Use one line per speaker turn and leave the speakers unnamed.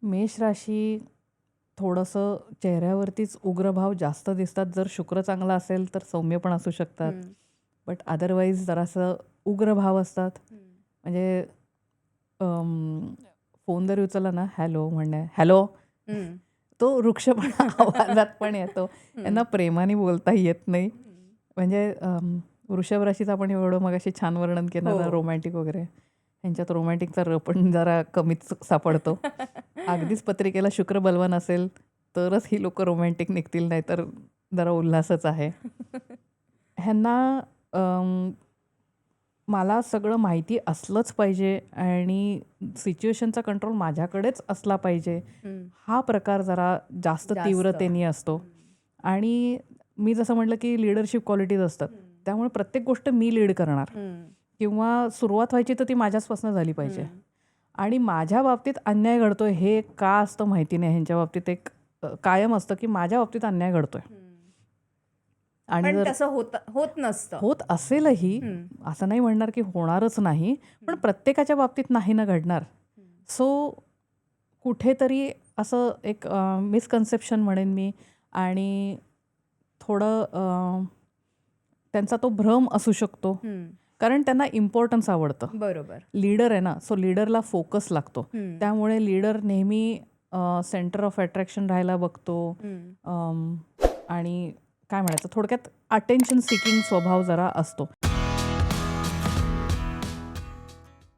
मेष राशी थोडंसं चेहऱ्यावरतीच उग्रभाव जास्त दिसतात. जर शुक्र चांगला असेल तर सौम्य पण असू शकतात. बट अदरवाईज जरासं उग्र भाव असतात. म्हणजे फोन जरी उचलला ना, हॅलो म्हणणे, हॅलो, तो वृक्षपणा आवाजात पण येतो. यांना प्रेमाने बोलता येत नाही. म्हणजे वृषभ राशीचं आपण एवढं मगाशी छान वर्णन केलं ना,
हो.
रोमॅन्टिक वगैरे. ह्यांच्यात रोमॅन्टिकचा र पण जरा कमीच सापडतो. अगदीच पत्रिकेला शुक्र बलवान असेल तरच ही लोकं रोमॅन्टिक निघतील, नाहीतर जरा उल्हासच आहे. ह्यांना मला सगळं माहिती असलंच पाहिजे आणि सिच्युएशनचा कंट्रोल माझ्याकडेच असला पाहिजे. हा प्रकार जरा जास्त
जास्त.
तीव्रतेने असतो. आणि मी जसं म्हटलं की लीडरशिप क्वालिटीज असतात. त्यामुळे प्रत्येक गोष्ट मी लीड करणार किंवा सुरुवात व्हायची तर ती माझ्याचपासून झाली पाहिजे. आणि माझ्या बाबतीत अन्याय घडतोय हे का असतं माहिती नाही. ह्यांच्या बाबतीत एक कायम असतं की माझ्या बाबतीत अन्याय घडतोय. आणि
पण
जर
तसं होत नसतं.
होत असेलही, असं नाही म्हणणार की होणारच नाही, पण प्रत्येकाच्या बाबतीत नाही ना घडणार. सो कुठेतरी असं एक मिसकन्सेप्शन म्हणेन मी. आणि थोडं त्यांचा तो भ्रम असू शकतो. कारण त्यांना इम्पॉर्टन्स आवडतं.
बरोबर.
लीडर आहे ना, सो लीडरला फोकस लागतो. त्यामुळे लीडर नेहमी सेंटर ऑफ अट्रॅक्शन राहायला बघतो. आणि काय म्हणायचं, थोडक्यात अटेन्शन सिकिंग स्वभाव जरा असतो.